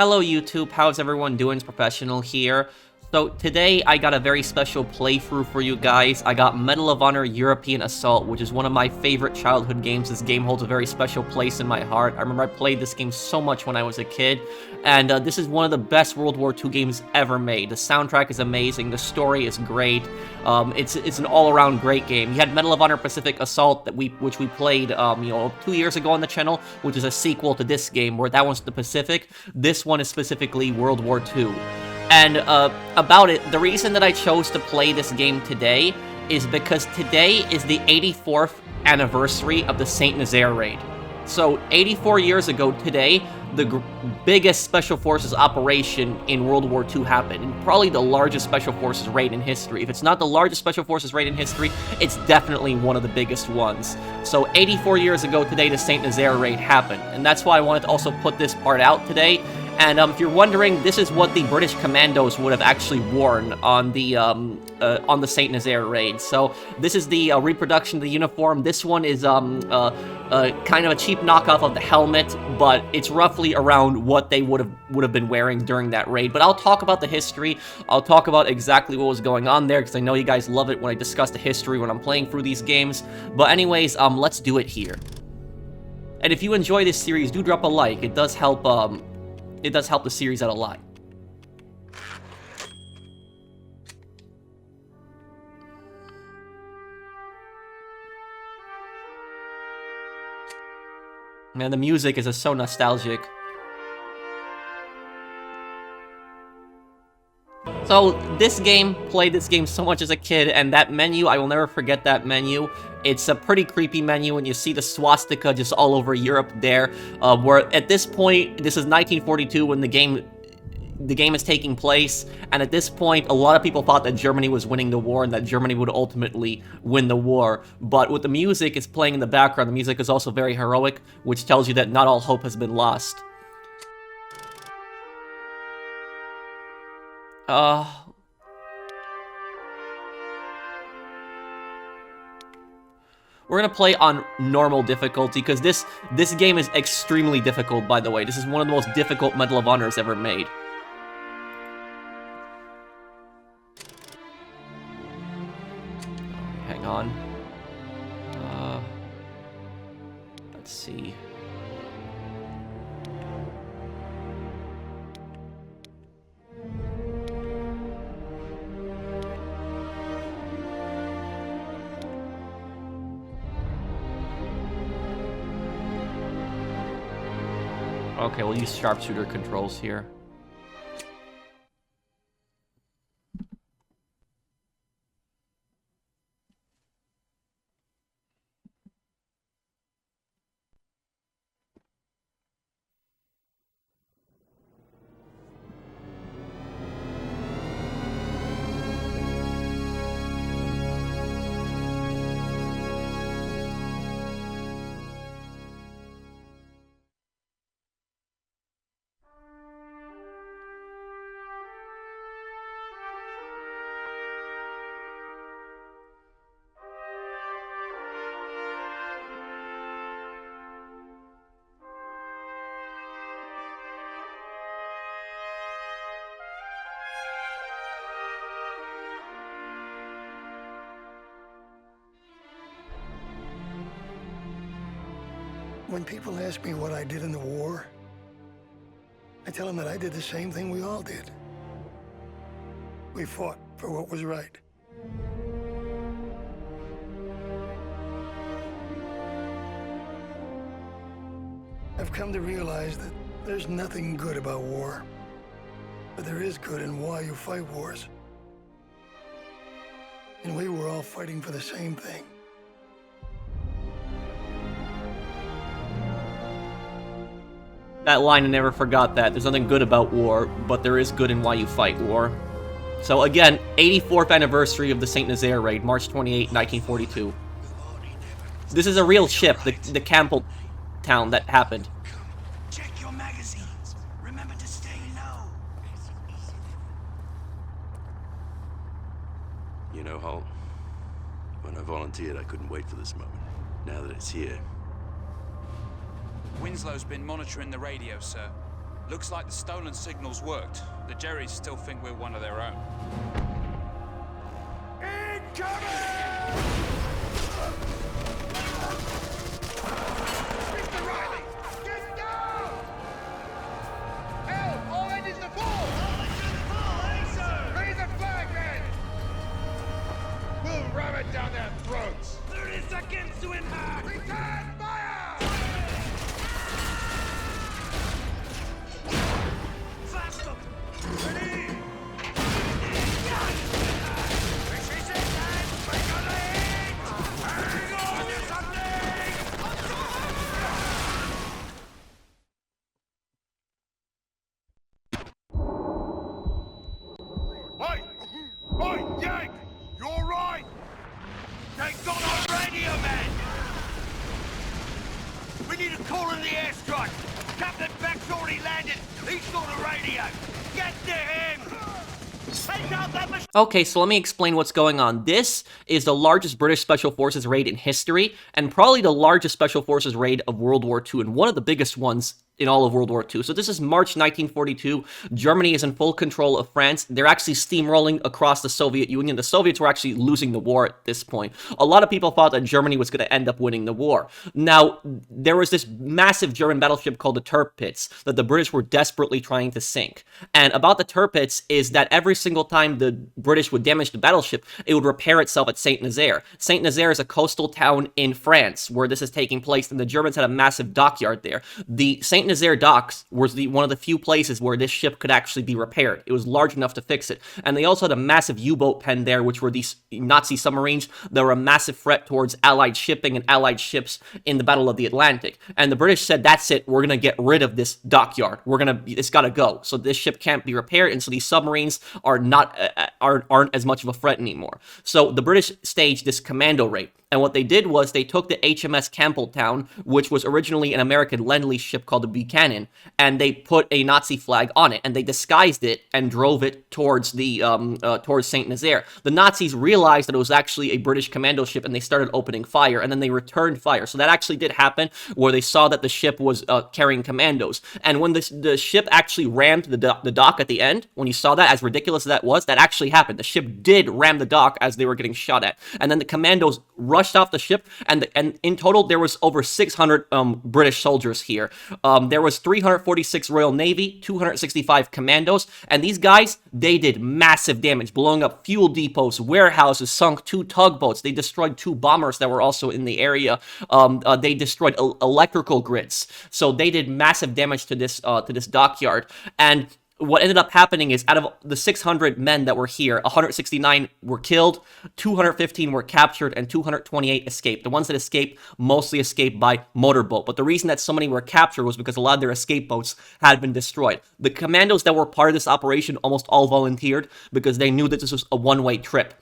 Hello YouTube, how's everyone doing? It's Professional here. So today I got a very special playthrough for you guys. I got Medal of Honor European Assault, which is one of my favorite childhood games. This game holds a very special place in my heart. I remember I played this game so much when I was a kid, and this is one of the best World War II games ever made. The soundtrack is amazing, the story is great. It's an all-around great game. You had Medal of Honor Pacific Assault which we played 2 years ago on the channel, which is a sequel to this game, where that one's the Pacific. This one is specifically World War II. And about it, the reason that I chose to play this game today is because today is the 84th anniversary of the Saint Nazaire raid. So 84 years ago today, the biggest Special Forces operation in World War II happened, and probably the largest Special Forces raid in history. If it's not the largest Special Forces raid in history, it's definitely one of the biggest ones. So 84 years ago today, the Saint Nazaire raid happened, and that's why I wanted to also put this part out today. And if you're wondering, this is what the British commandos would have actually worn on the Saint Nazaire raid. So this is the reproduction of the uniform. This one is kind of a cheap knockoff of the helmet, but it's roughly around what they would have been wearing during that raid. But I'll talk about the history. I'll talk about exactly what was going on there, because I know you guys love it when I discuss the history when I'm playing through these games. But anyways, let's do it here. And if you enjoy this series, do drop a like. It does help. It does help the series out a lot. Man, the music is just so nostalgic. So, played this game so much as a kid, and that menu, I will never forget that menu. It's a pretty creepy menu, and you see the swastika just all over Europe there, where at this point, this is 1942 when the game is taking place, and at this point, a lot of people thought that Germany was winning the war, and that Germany would ultimately win the war. But with the music it's playing in the background, the music is also very heroic, which tells you that not all hope has been lost. We're gonna play on normal difficulty, because this game is extremely difficult, by the way. This is one of the most difficult Medal of Honors ever made. Hang on. Let's see. Okay, we'll use sharpshooter controls here. When people ask me what I did in the war, I tell them that I did the same thing we all did. We fought for what was right. I've come to realize that there's nothing good about war, but there is good in why you fight wars. And we were all fighting for the same thing. That line, I never forgot that. There's nothing good about war, but there is good in why you fight war. So again, 84th anniversary of the Saint Nazaire raid, March 28, 1942. This is a real ship, the Campbell town that happened. Check your magazines. Remember to stay low. You know, Holt, when I volunteered, I couldn't wait for this moment. Now that it's here, Winslow's been monitoring the radio, sir. Looks like the stolen signals worked. The Jerrys still think we're one of their own. Mr. Riley, get down! Help! All engines to full! All engines to full, eh, sir? Raise the flag, men! We'll ram it down their throats! 30 seconds to impact! Return fire! Faster! Ready! Hey! Hey, Yank! You alright? They got our radio, man! We need a call in the airstrike! Captain Beck's already landed! He's got a radio! Get to him! Take out that machine! Okay, so let me explain what's going on. This is the largest British Special Forces raid in history, and probably the largest Special Forces raid of World War II, and one of the biggest ones in all of World War II. So this is March 1942. Germany is in full control of France. They're actually steamrolling across the Soviet Union. The Soviets were actually losing the war at this point. A lot of people thought that Germany was going to end up winning the war. Now, there was this massive German battleship called the Tirpitz that the British were desperately trying to sink. And about the Tirpitz is that every single time the British would damage the battleship, it would repair itself at Saint Nazaire. Saint Nazaire is a coastal town in France where this is taking place, and the Germans had a massive dockyard there. The Saint Nazaire docks was one of the few places where this ship could actually be repaired. It was large enough to fix it. And they also had a massive U-boat pen there, which were these Nazi submarines that were a massive threat towards Allied shipping and Allied ships in the Battle of the Atlantic. And the British said, that's it, we're going to get rid of this dockyard. It's got to go. So this ship can't be repaired, and so these submarines aren't as much of a threat anymore. So the British staged this commando raid. And what they did was they took the HMS Campbelltown, which was originally an American Lend-Lease ship called the Buchanan, and they put a Nazi flag on it, and they disguised it and drove it towards towards Saint Nazaire. The Nazis realized that it was actually a British commando ship, and they started opening fire, and then they returned fire. So that actually did happen, where they saw that the ship was carrying commandos. And when the ship actually rammed the dock at the end, when you saw that, as ridiculous as that was, that actually happened. The ship did ram the dock as they were getting shot at, and then the commandos rushed off the ship, and in total there was over 600 British soldiers here. There was 346 Royal Navy, 265 commandos, and these guys, they did massive damage, blowing up fuel depots, warehouses, sunk 2 tugboats. They destroyed 2 bombers that were also in the area. They destroyed electrical grids, so they did massive damage to this dockyard. And what ended up happening is, out of the 600 men that were here, 169 were killed, 215 were captured, and 228 escaped. The ones that escaped mostly escaped by motorboat. But the reason that so many were captured was because a lot of their escape boats had been destroyed. The commandos that were part of this operation almost all volunteered because they knew that this was a one-way trip.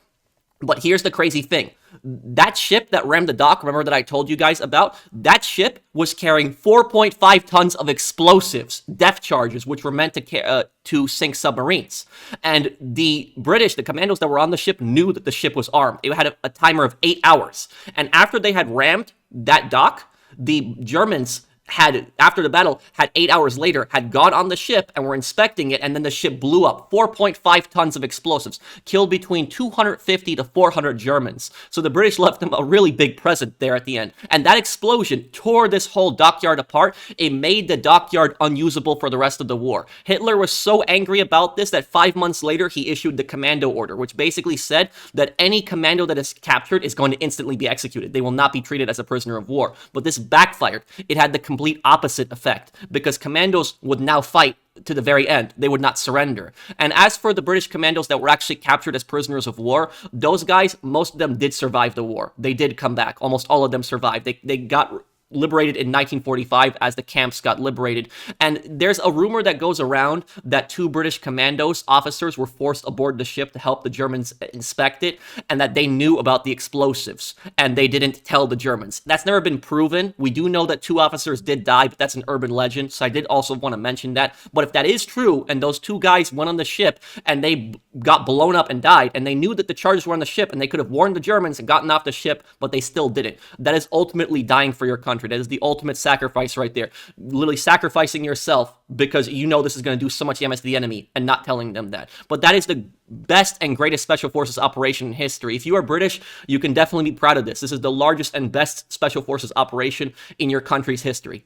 But here's the crazy thing. That ship that rammed the dock, remember that I told you guys about? That ship was carrying 4.5 tons of explosives, depth charges, which were meant to sink submarines. And the British, the commandos that were on the ship, knew that the ship was armed. It had a timer of 8 hours. And after they had rammed that dock, the Germans after the battle, 8 hours later, had got on the ship and were inspecting it, and then the ship blew up. 4.5 tons of explosives, killed between 250 to 400 Germans. So the British left them a really big present there at the end. And that explosion tore this whole dockyard apart. It made the dockyard unusable for the rest of the war. Hitler was so angry about this that 5 months later, he issued the commando order, which basically said that any commando that is captured is going to instantly be executed. They will not be treated as a prisoner of war. But this backfired. It had the complete opposite effect, because commandos would now fight to the very end. They would not surrender. And as for the British commandos that were actually captured as prisoners of war, those guys, most of them did survive the war. They did come back. Almost all of them survived. They got liberated in 1945 as the camps got liberated. And there's a rumor that goes around that 2 British commandos officers were forced aboard the ship to help the Germans inspect it, and that they knew about the explosives and they didn't tell the Germans. That's never been proven. We do know that 2 officers did die, but that's an urban legend, so I did also want to mention that. But if that is true, and those 2 guys went on the ship and they got blown up and died, and they knew that the charges were on the ship, and they could have warned the Germans and gotten off the ship, but they still didn't, that is ultimately dying for your country. country. That is the ultimate sacrifice right there. Literally sacrificing yourself because you know this is going to do so much damage to the enemy and not telling them that. But that is the best and greatest special forces operation in history. If you are British, you can definitely be proud of this. This is the largest and best special forces operation in your country's history.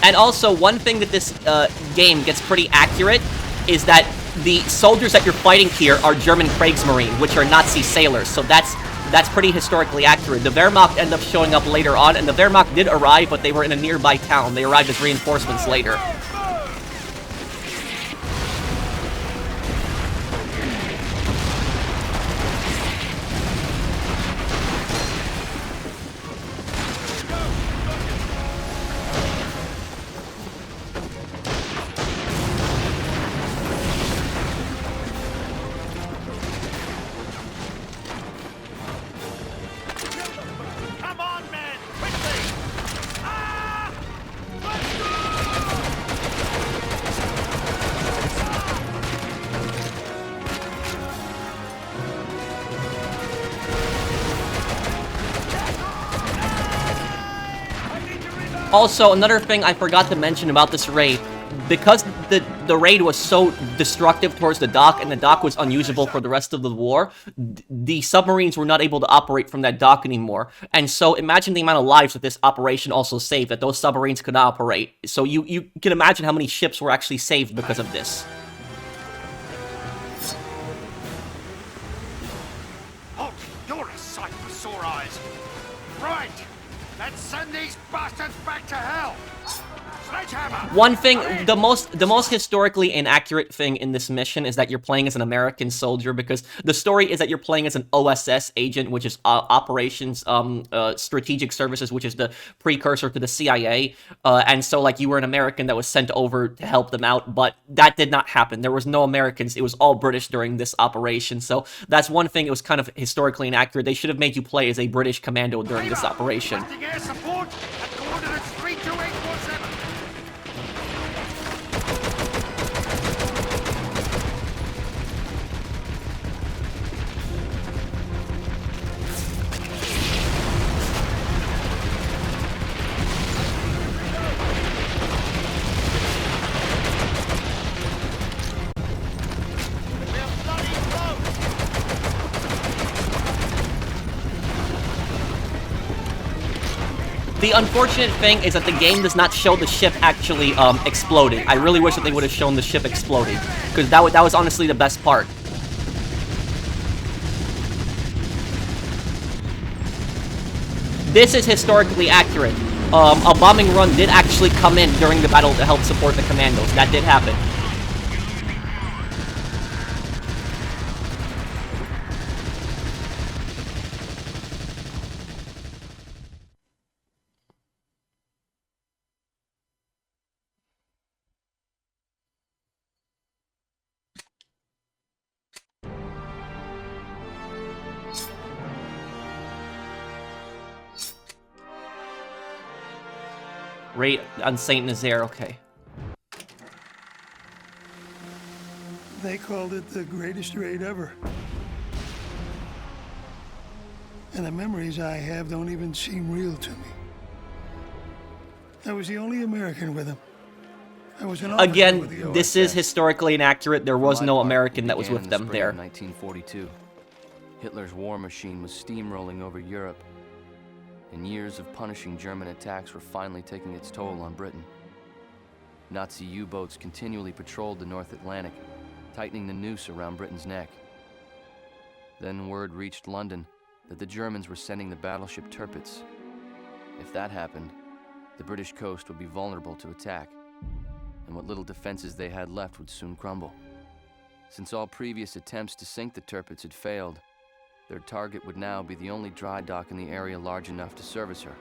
And also, one thing that this game gets pretty accurate is that the soldiers that you're fighting here are German Kriegsmarine, which are Nazi sailors. So that's pretty historically accurate. The Wehrmacht end up showing up later on, and the Wehrmacht did arrive, but they were in a nearby town. They arrived as reinforcements later. Also, another thing I forgot to mention about this raid, because the raid was so destructive towards the dock, and the dock was unusable for the rest of the war, the submarines were not able to operate from that dock anymore. And so imagine the amount of lives that this operation also saved, that those submarines could not operate. So you can imagine how many ships were actually saved because of this. Holt, you're a sight for sore eyes. Right, let's send these bastards back to hell. One thing, the most historically inaccurate thing in this mission is that you're playing as an American soldier, because the story is that you're playing as an OSS agent, which is Operations Strategic Services, which is the precursor to the CIA, and so like you were an American that was sent over to help them out, but that did not happen. There was no Americans. It was all British during this operation, so that's one thing. It was kind of historically inaccurate. They should have made you play as a British commando during this operation. Air support at coordinates 32847. The unfortunate thing is that the game does not show the ship actually exploding. I really wish that they would have shown the ship exploding, because that was honestly the best part. This is historically accurate. A bombing run did actually come in during the battle to help support the commandos. That did happen. Raid on Saint Nazaire, okay. They called it the greatest raid ever. And the memories I have don't even seem real to me. I was the only American with them. I was an officer with the Again, OSS. this is historically inaccurate. There was no American that was with them there. 1942. Hitler's war machine was steamrolling over Europe, and years of punishing German attacks were finally taking its toll on Britain. Nazi U-boats continually patrolled the North Atlantic, tightening the noose around Britain's neck. Then word reached London that the Germans were sending the battleship Tirpitz. If that happened, the British coast would be vulnerable to attack, and what little defenses they had left would soon crumble. Since all previous attempts to sink the Tirpitz had failed, their target would now be the only dry dock in the area large enough to service her.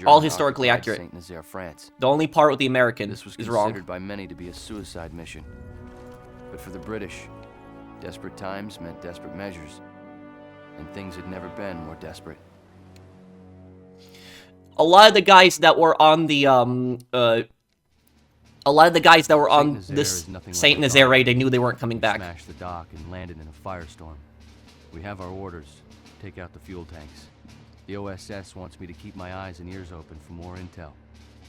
All historically accurate. Saint Nazaire, France. The only part with the American This was is wrong. considered by many to be a suicide mission. But for the British, desperate times meant desperate measures. and things had never been more desperate. A lot of the guys that were on the this Saint Nazaire raid, they knew they weren't coming back. Smashed the dock and landed in a firestorm. We have our orders. Take out the fuel tanks. The OSS wants me to keep my eyes and ears open for more intel.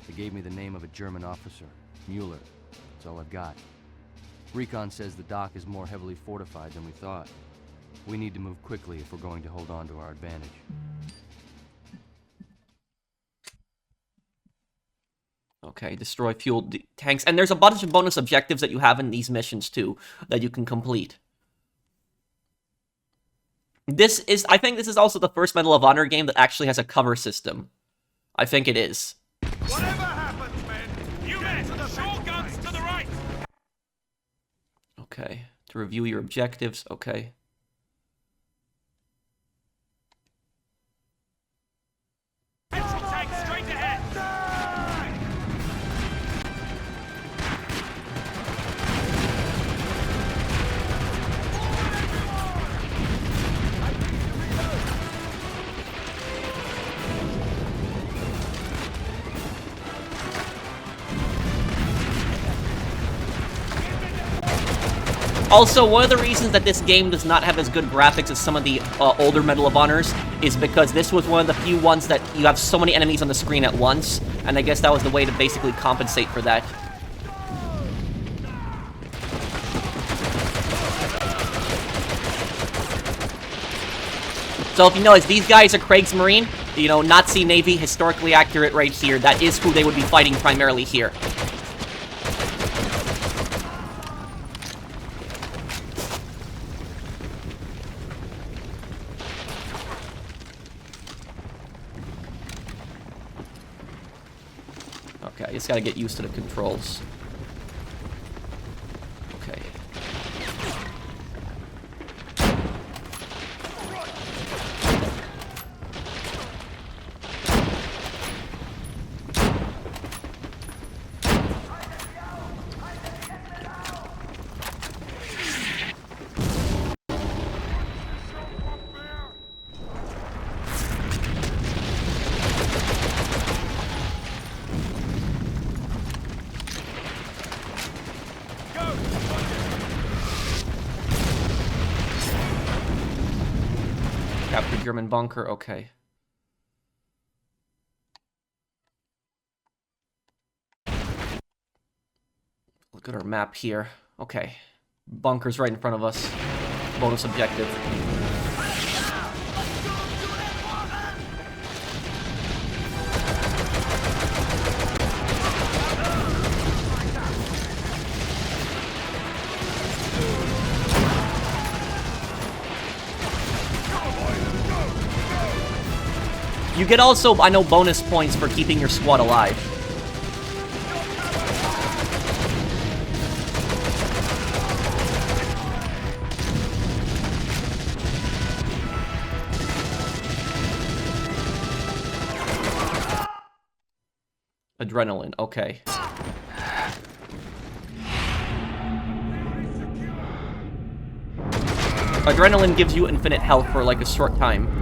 They gave me the name of a German officer, Mueller. That's all I've got. Recon says the dock is more heavily fortified than we thought. We need to move quickly if we're going to hold on to our advantage. Okay, destroy fuel tanks. And there's a bunch of bonus objectives that you have in these missions, too, that you can complete. I think this is also the first Medal of Honor game that actually has a cover system. I think it is. Whatever happens, men, you men to the short guns to the right. Okay, to review your objectives, okay. Petrol tank straight ahead. Also, one of the reasons that this game does not have as good graphics as some of the older Medal of Honors is because this was one of the few ones that you have so many enemies on the screen at once, and I guess that was the way to basically compensate for that. So if you notice, these guys are Kriegsmarine, you know, Nazi Navy, historically accurate right here. That is who they would be fighting primarily here. Okay, I just gotta get used to the controls. Okay. Captured German bunker, okay. Look at our map here. Okay. Bunker's right in front of us. Bonus objective. You get also, I know, bonus points for keeping your squad alive. Adrenaline, okay. Adrenaline gives you infinite health for like a short time.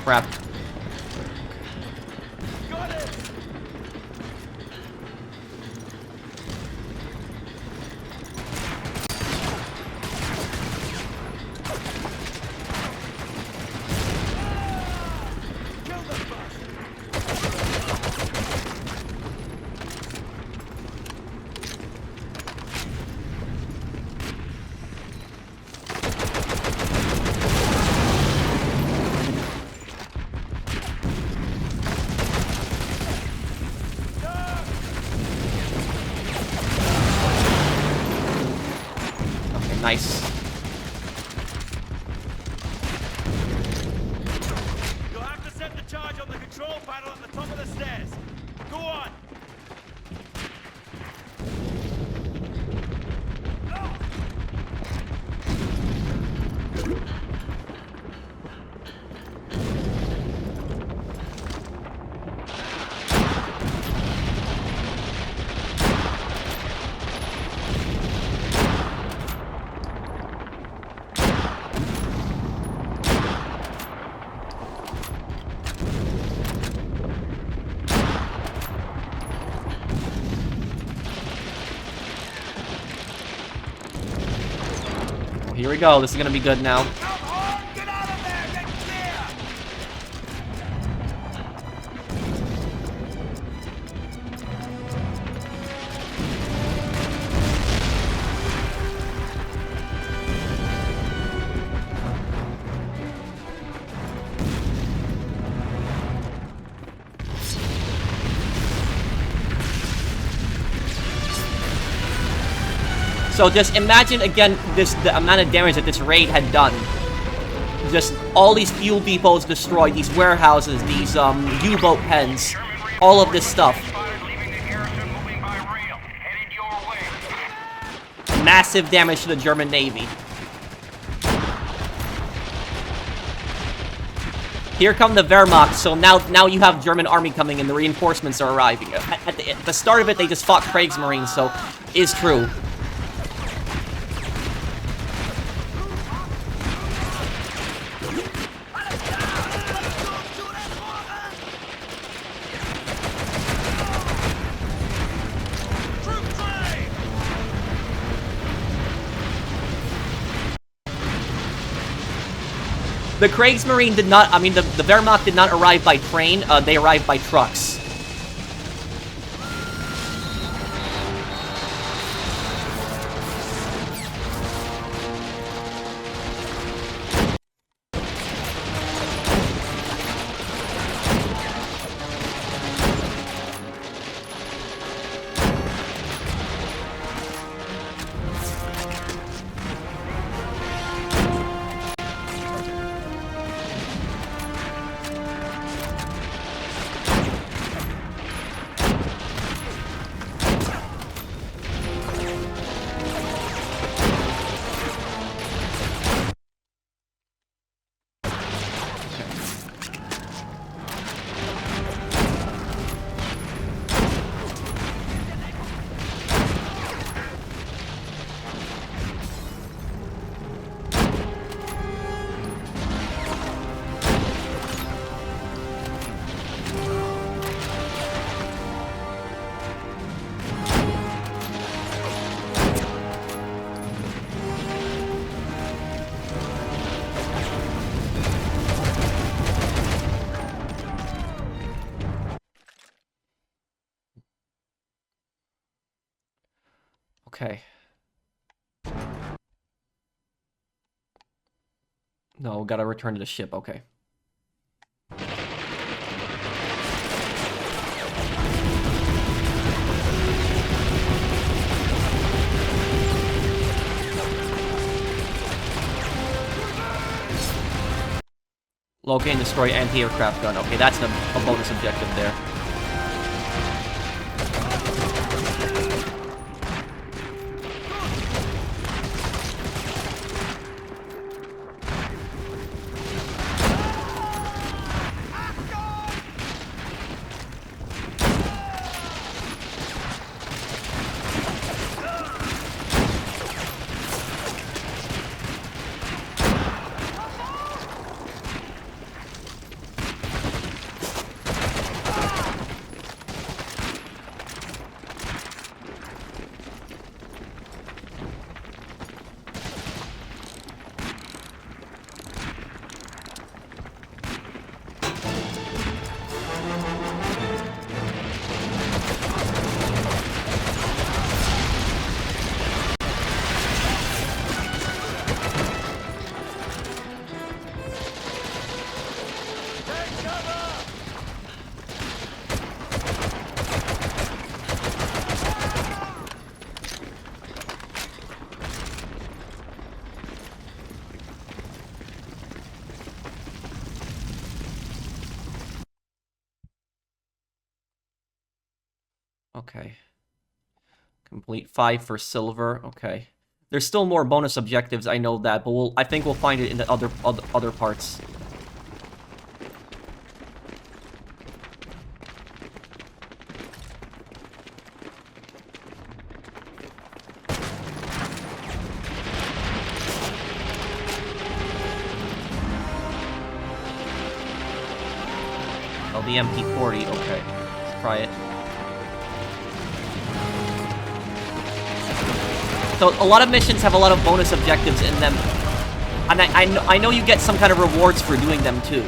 crap. Got it! Kill the bastard! Okay, nice. You'll have to set the charge on the control panel at the top of the stairs. Go on! Here we go. This is gonna be good now. Come on! Get out of there! Get clear! So just imagine again the amount of damage that this raid had done. Just all these fuel depots destroyed, these warehouses, these U-boat pens, all of this stuff. Massive damage to the German Navy. Here come the Wehrmacht, so now you have German army coming and the reinforcements are arriving. At the start of it, they just fought Kriegsmarine, so is true. The Kriegsmarine did not, I mean, the Wehrmacht did not arrive by train, they arrived by trucks. Okay. No, gotta return to the ship, okay. Locate and destroy anti-aircraft gun. Okay, that's a bonus objective there. Okay. Complete 5 for silver. Okay. There's still more bonus objectives, I know that, but I think we'll find it in the other parts. Oh, the MP40. Okay. Let's try it. So a lot of missions have a lot of bonus objectives in them, and I know you get some kind of rewards for doing them too.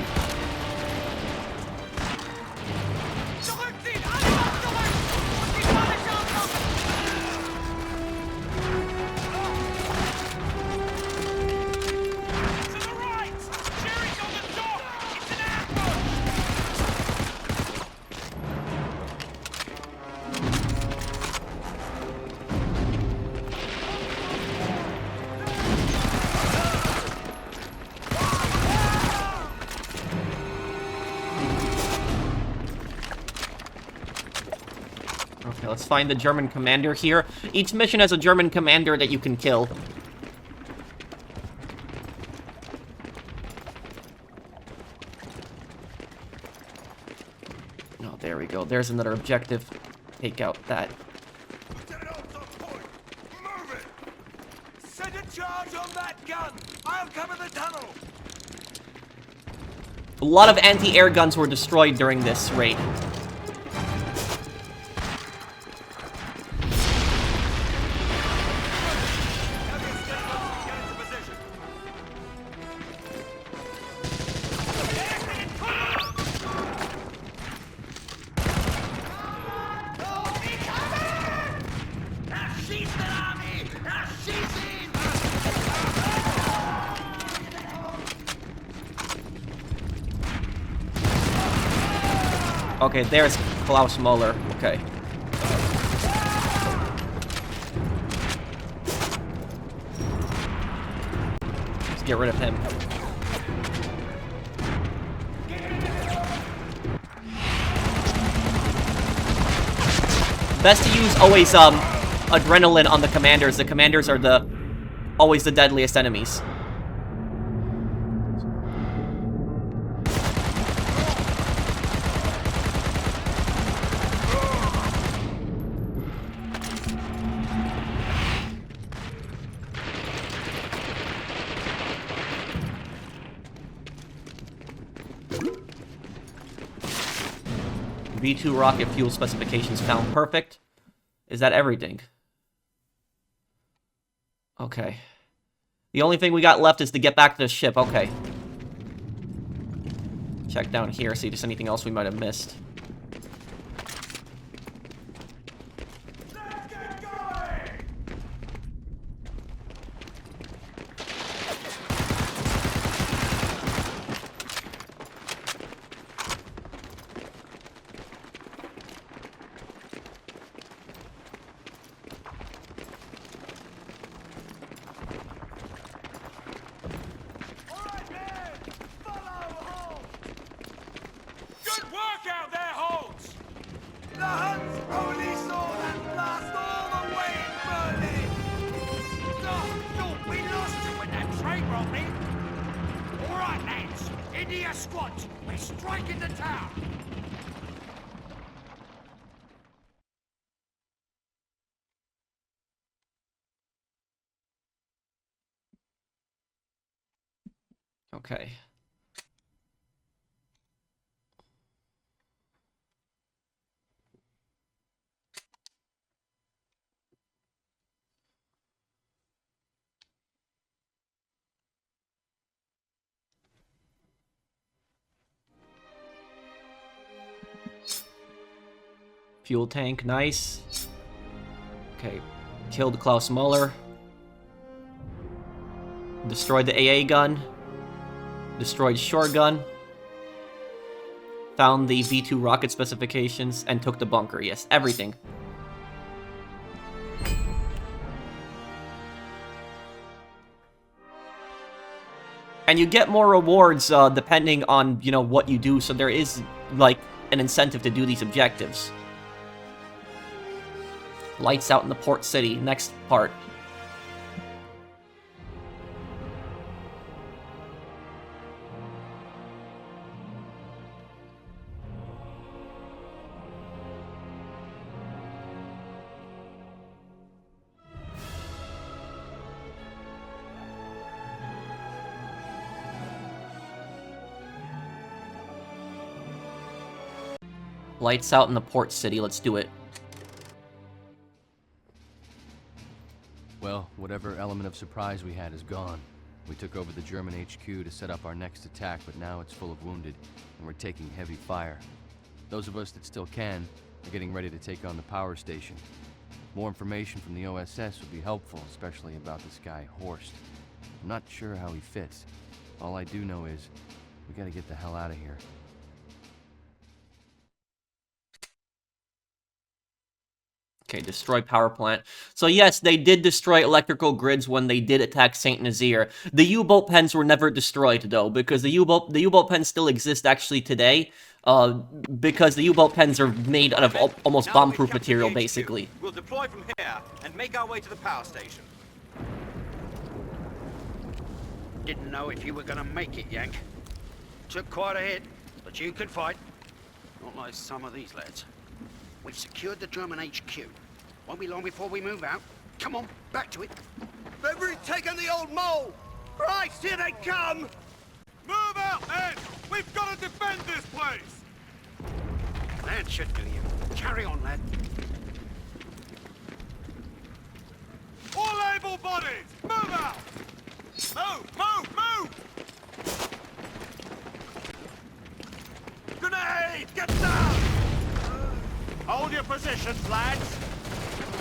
Okay, let's find the German commander here. Each mission has a German commander that you can kill. Oh, there we go. There's another objective. Take out that. Get off the point! Move it! Set a charge on that gun! I'll cover the tunnel! A lot of anti-air guns were destroyed during this raid. Okay, there's Klaus Muller. Okay. Let's get rid of him. Best to use always adrenaline on the commanders. The commanders are always the deadliest enemies. V2 rocket fuel specifications found. Perfect. Is that everything? Okay. The only thing we got left is to get back to the ship. Okay. Check down here, see if there's anything else we might have missed. Okay. Fuel tank, nice. Okay, killed Klaus Muller. Destroyed the AA gun. Destroyed short gun. Found the V2 rocket specifications and took the bunker. Yes, everything. And you get more rewards depending on, you know, what you do, so there is, like, an incentive to do these objectives. Lights out in the port city. Next part. Lights out in the port city. Let's do it. Well, whatever element of surprise we had is gone. We took over the German HQ to set up our next attack, but now it's full of wounded, and we're taking heavy fire. Those of us that still can are getting ready to take on the power station. More information from the OSS would be helpful, especially about this guy, Horst. I'm not sure how he fits. All I do know is, we gotta get the hell out of here. Okay, destroy power plant. So yes, they did destroy electrical grids when they did attack Saint Nazaire. The U-boat pens were never destroyed though, because the U-boat pens still exist actually today. Because the U-boat pens are made out of almost bomb-proof material, basically. We'll deploy from here and make our way to the power station. Didn't know if you were gonna make it, Yank. Took quite a hit, but you could fight. Not like some of these lads. We've secured the German HQ. Won't be long before we move out. Come on, back to it. They've retaken the old mole! Christ, here they come! Move out, men! We've got to defend this place! That should do you. Carry on, lad. All able bodies, move out! Move, move, move! Grenade! Get down! Hold your positions, lads!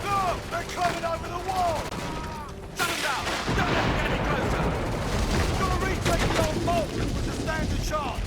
No! They're coming over the wall! Shut them down! Don't let them get any closer! Gotta retake the old moat with the standard chance!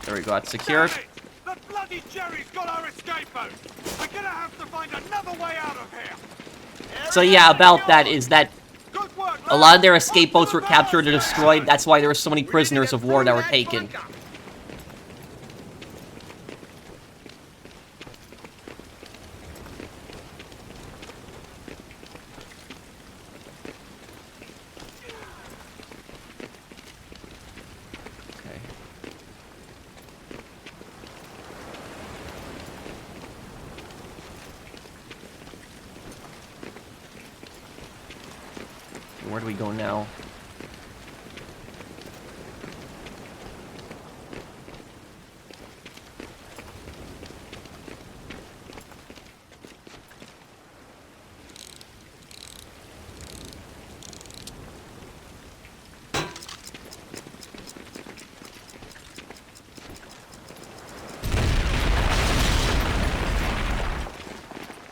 There we go, that's secured. The bloody Jerry's got our escape boat! We're gonna have to find another way out of here! So yeah, about that is that Good work, a lot of their escape boats were captured or destroyed. That's why there were so many prisoners of war that were taken. Okay. Where do we go now?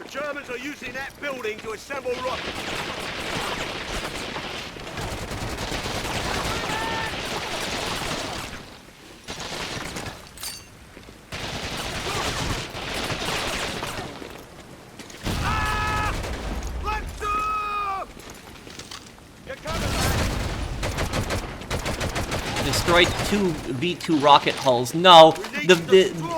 The Germans are using that building to assemble rockets. Destroyed 2 V2 rocket hulls. No,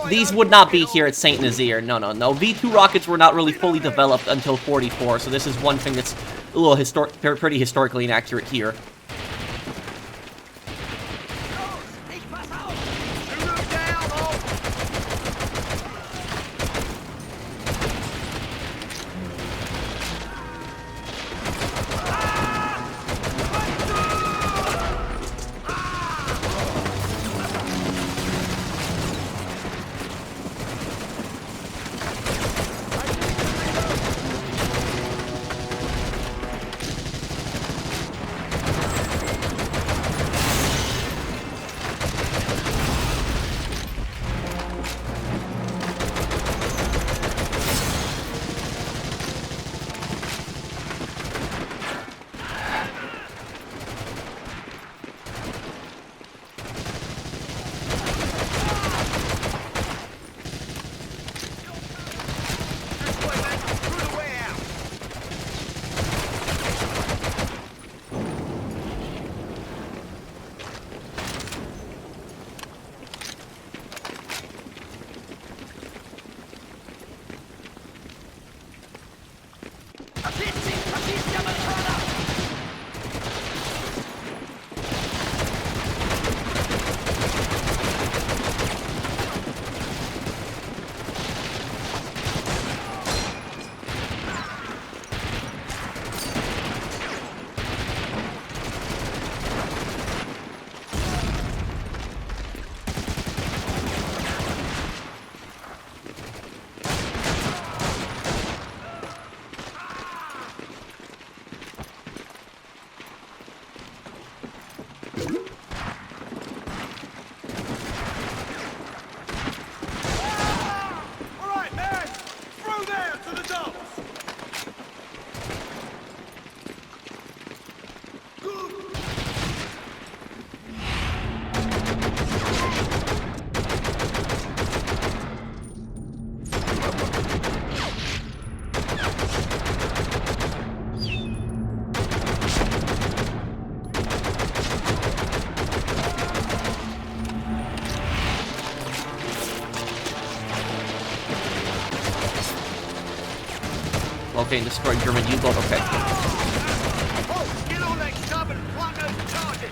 these would not be here at Saint Nazaire. No, no, no. V2 rockets were not really fully developed until 44, so this is one thing that's a little pretty historically inaccurate here. To the dumps! Okay, destroy German U-boat. Okay. Oh, get on that tub and plot those charges!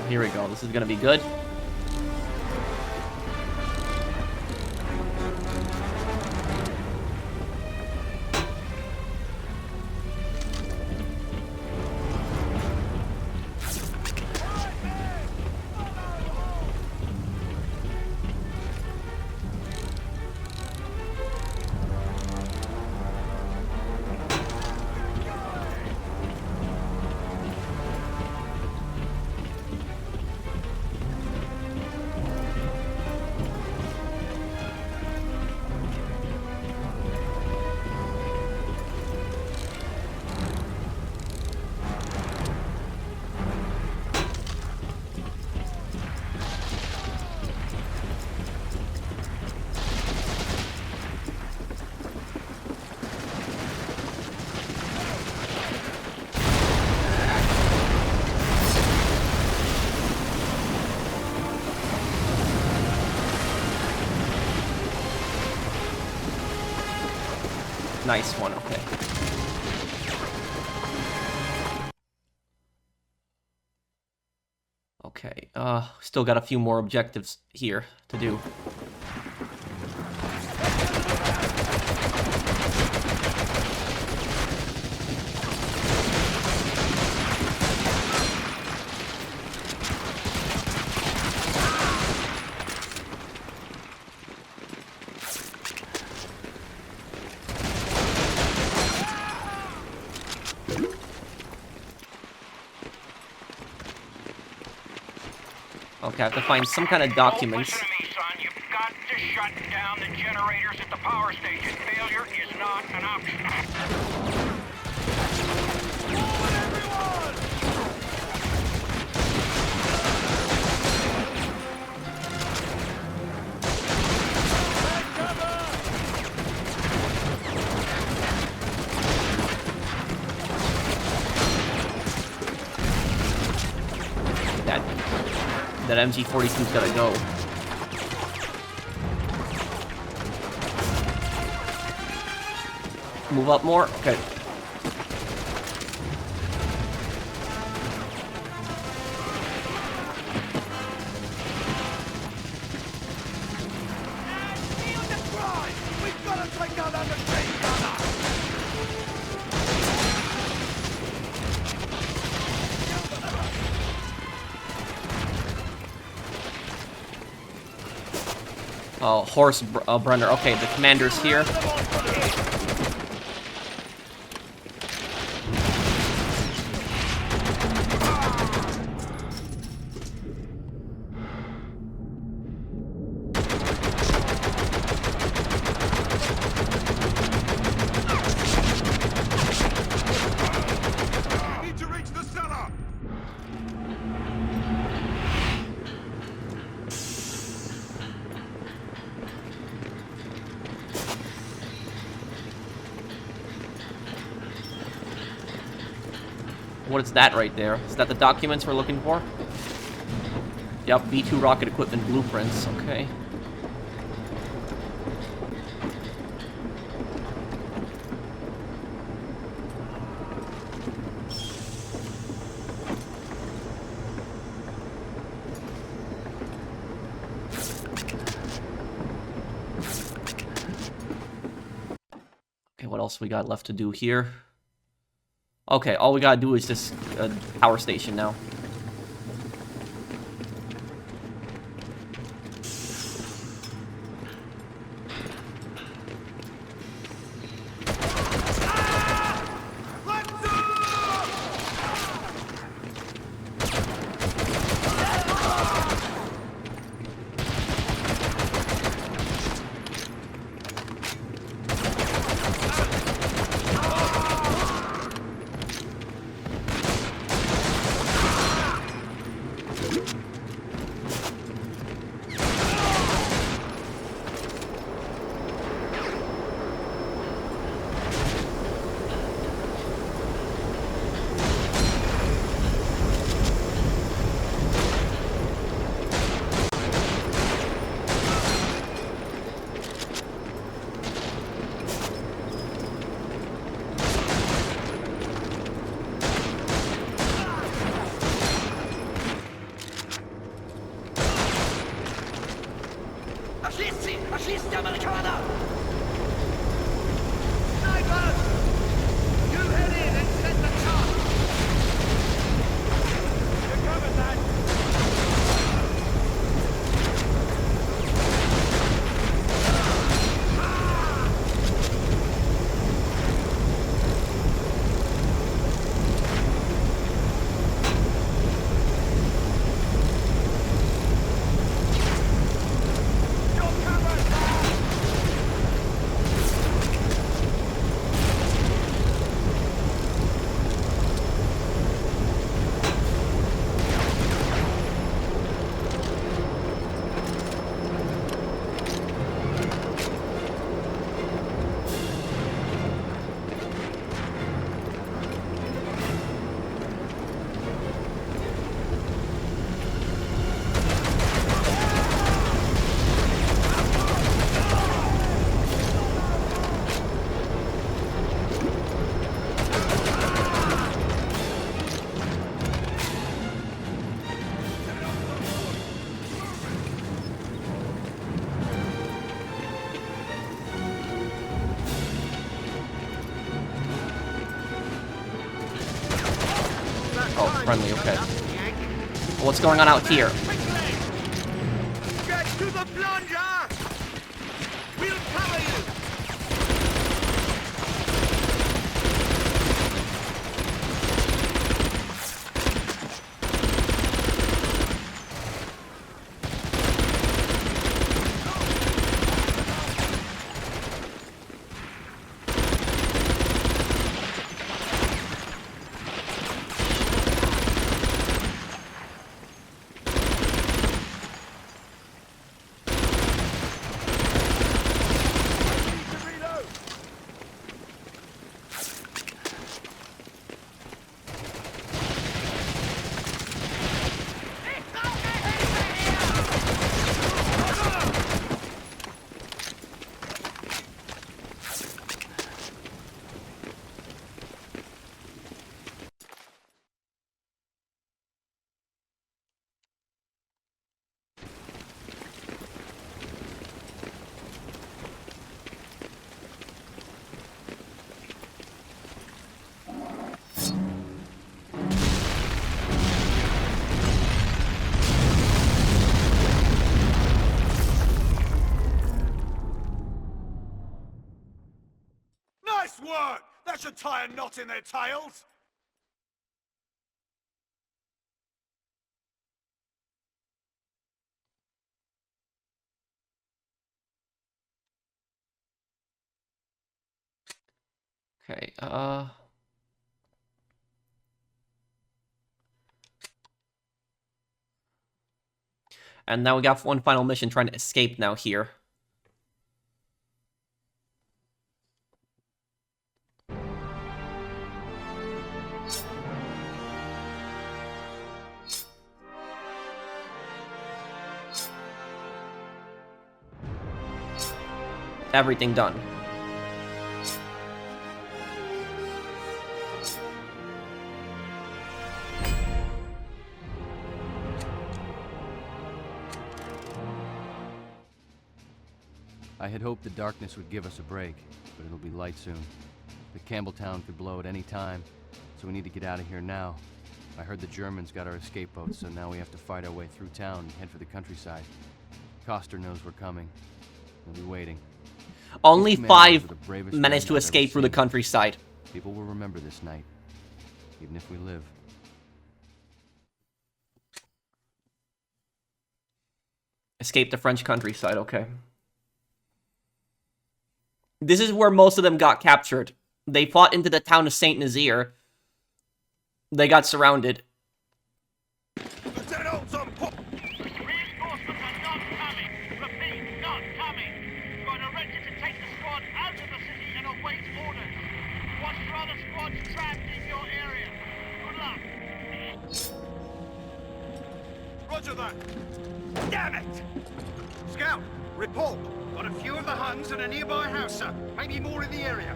Here we go. This is gonna be good. Nice one, okay. Okay, still got a few more objectives here to do. Okay, I have to find some kind of documents. Listen to me, son. You've got to shut down the generators at the power station. Failure is not an option. That MG42's gotta go. Move up more? Okay. We've got to take out that machine gunner! Oh, horse Brenner. Okay, the commander's here. Need to reach the cellar! What is that right there? Is that the documents we're looking for? Yep, B2 rocket equipment blueprints. Okay. Okay, what else we got left to do here? Okay, all we gotta do is this power station now. Erschießt die Amerikaner! Snipers! You head in and set the charge! You're covered, lad! Oh, friendly, okay. What's going on out here? Get to the plunger! We'll cover you! Nice work! That should tie a knot in their tails! Okay, and now we got one final mission trying to escape now here. Everything done. I had hoped the darkness would give us a break. but it'll be light soon. The Campbelltown could blow at any time, so we need to get out of here now. I heard the Germans got our escape boats, so now we have to fight our way through town and head for the countryside. Coster knows we're coming. He'll be waiting. Only These 5 commanders are the bravest managed to men I've escape ever through the seen. countryside. People will remember this night, even if we live. Escape the French countryside, okay. This is where most of them got captured. They fought into the town of Saint Nazaire. They got surrounded. Lieutenant Holt's on point. Reinforcements are not coming. Repeat, not coming. You are directed to take the squad out of the city and await orders. Watch for other squads trapped in your area. Good luck. Roger that. Damn it! Scout, report. Got a few of the Huns at a nearby house, sir. Maybe more in the area.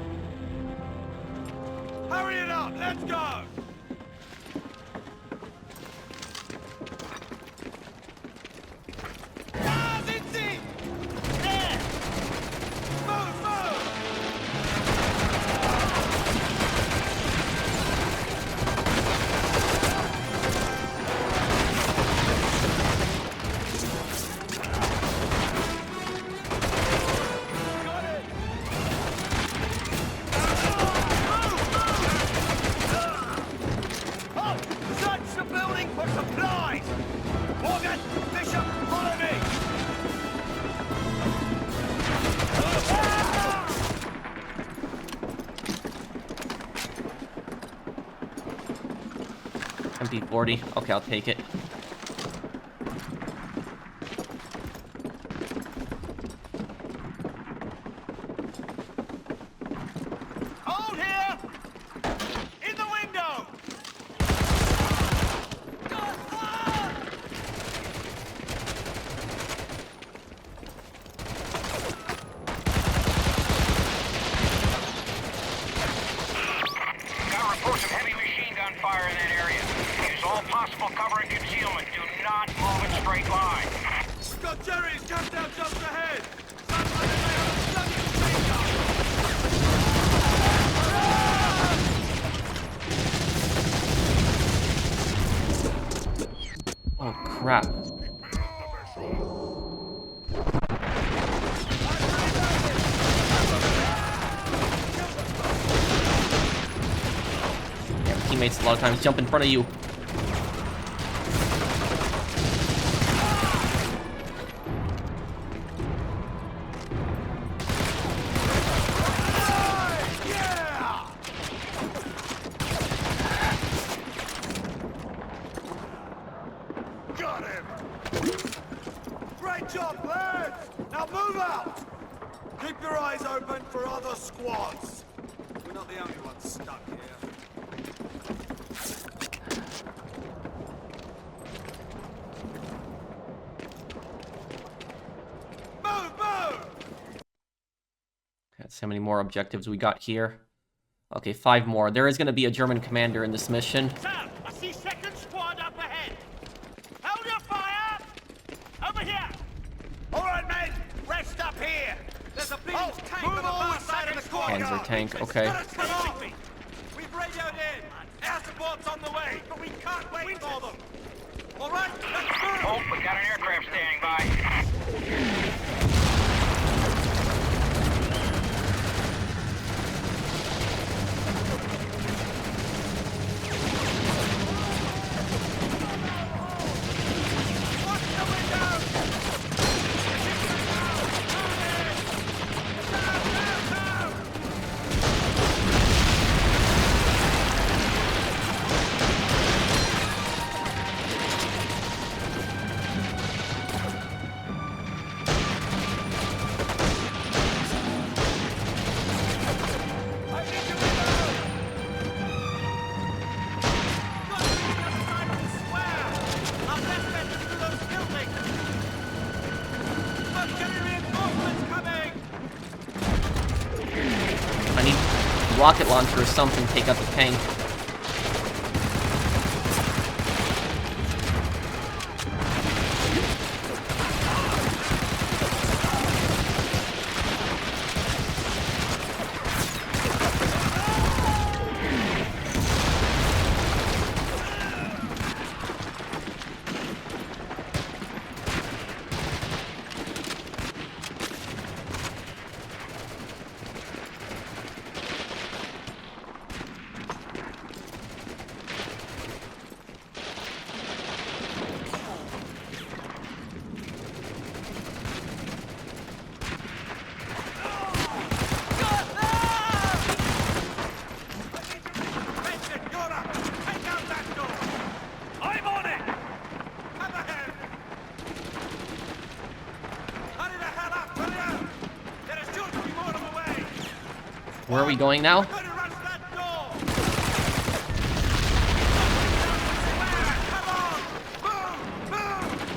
Hurry it up. Let's go. MP40. Okay, I'll take it. Hold here! In the window! Got reports of heavy machine gun fire in that area. Use all possible cover and concealment. Do not move in straight line. We've got Jerry's camped out just ahead! Sounds like they may have a bloody machine gun! Oh, crap. Yeah, teammates a lot of times jump in front of you. Yeah! Got him! Great job, lads! Now move out! Keep your eyes open for other squads. We're not the only ones stuck here. Move, move! That's how many more objectives we got here. Okay, 5 more. There is going to be a German commander in this mission. Sir, I see second squad up ahead. Hold your fire! Over here! All right, men, rest up here. There's a big tank on the far side of the courtyard. Panzer tank, okay. Come on. We've radioed in. Air support's on the way, but we can't wait for them. All right, let's move. Holt, we got an aircraft standing by. Watch the window. I need you window. Got to be the other side of the square. Our best bet is through those buildings. Look, enemy reinforcements coming. I need rocket launcher or something to take out the tank. Where are we going now? We're gonna run for that door! Come on! Move! Move!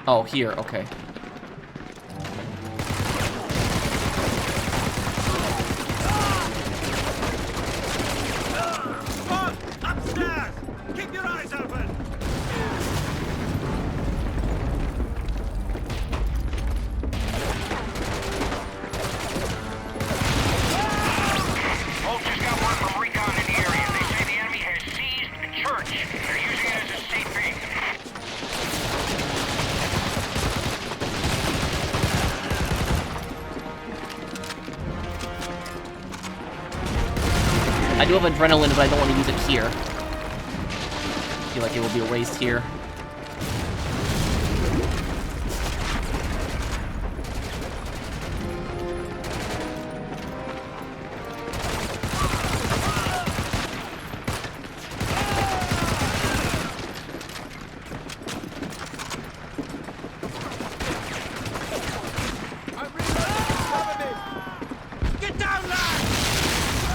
Oh, here, okay. Come on! Upstairs! Keep your eyes open! Holt just got word from recon in the area. They say the enemy has seized the church. They're using it as a safe haven. I do have adrenaline, but I don't want to use it here. I feel like it will be a waste here. Get down, lad!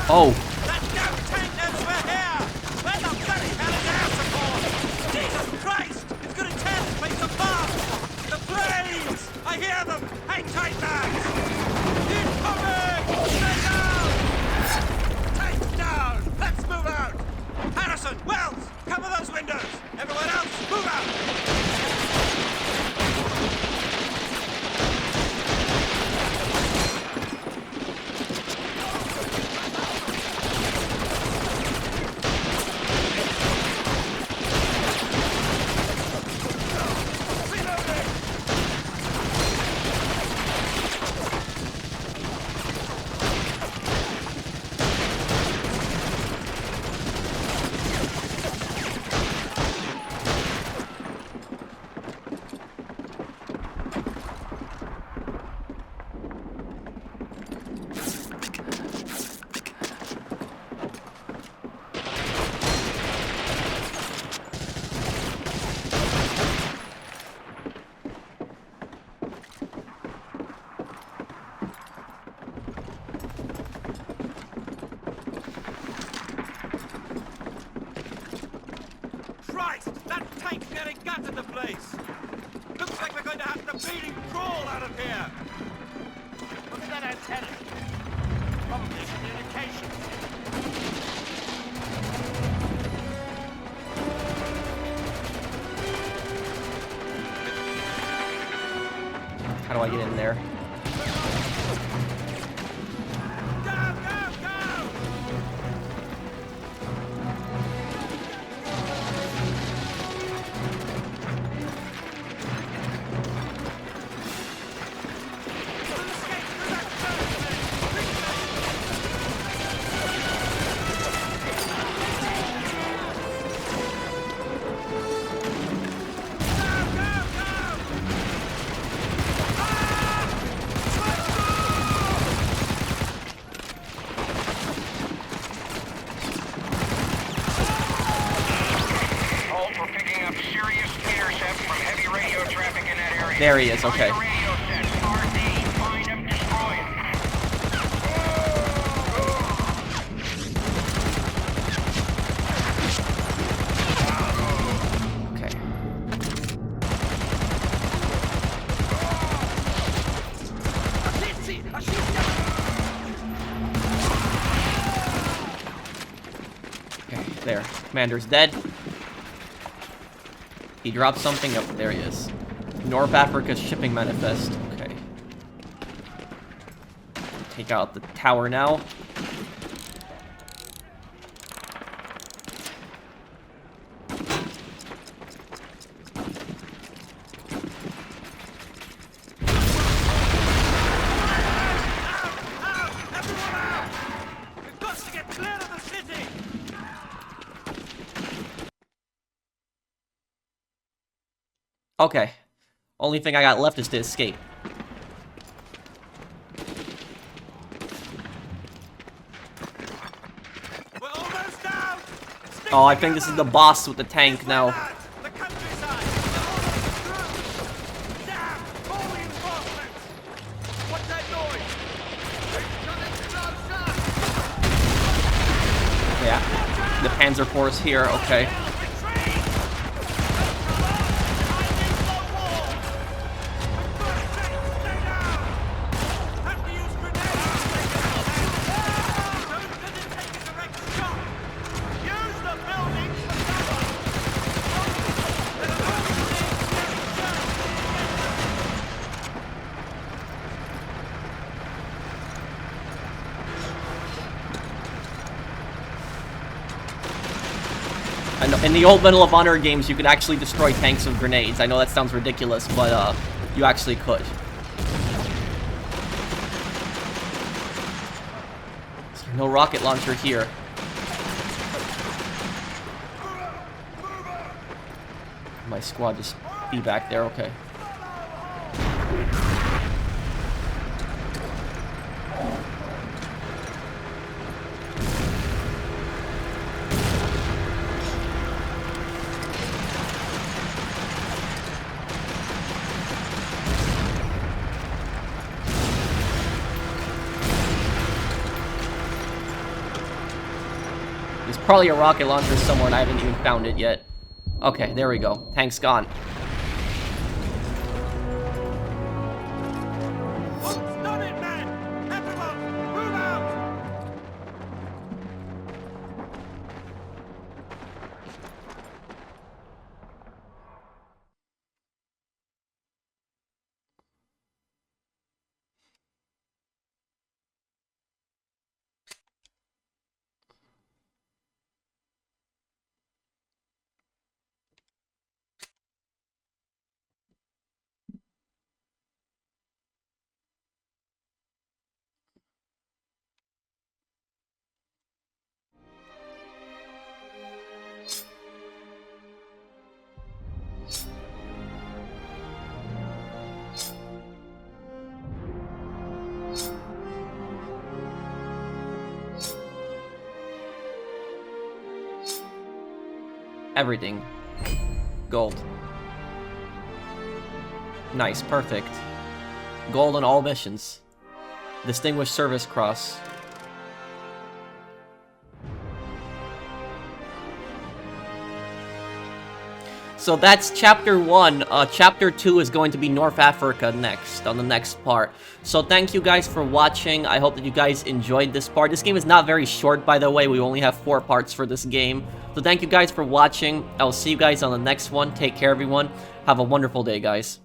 Oh, That damn tank knows we're here! Where the bloody hell is air support? Jesus Christ! It's gonna tear this place apart! The flames! I hear them! Hang tight, lads! Incoming! Stay down! Tank down! Let's move out! Harrison! Wells! Cover those windows! Everyone else, move out! Christ! That tank's nearly gutted the place! Looks like we're going to have to beating crawl out of here! Look at that antenna. Probably communications. how do I get in there? Go, go, go! Holt, we're picking up serious intercept from heavy radio traffic in that area. There he is, okay. On your radio sets, RD, find him, destroy him. Okay. Okay, there. Commander's dead. He dropped something. Oh, there he is. North Africa's shipping manifest. Okay. Take out the tower now. We've got to get clear of the city! Okay. Only thing I got left is to escape. We're almost out! Stick Oh, I think this is the together! boss with the tank This way, now. lads! They're coming Panzer Force here. Okay. In the old Medal of Honor games, you could actually destroy tanks with grenades. I know that sounds ridiculous, but you actually could. No rocket launcher here. My squad just be back there, okay. There's probably a rocket launcher somewhere and I haven't even found it yet. Okay, there we go. Tank's gone. Everything. Gold. Nice, perfect. Gold on all missions. Distinguished Service Cross. So that's Chapter 1. Chapter 2 is going to be North Africa next, on the next part. So thank you guys for watching. I hope that you guys enjoyed this part. This game is not very short, by the way. We only have 4 parts for this game. So thank you guys for watching. I will see you guys on the next one. Take care, everyone. Have a wonderful day, guys.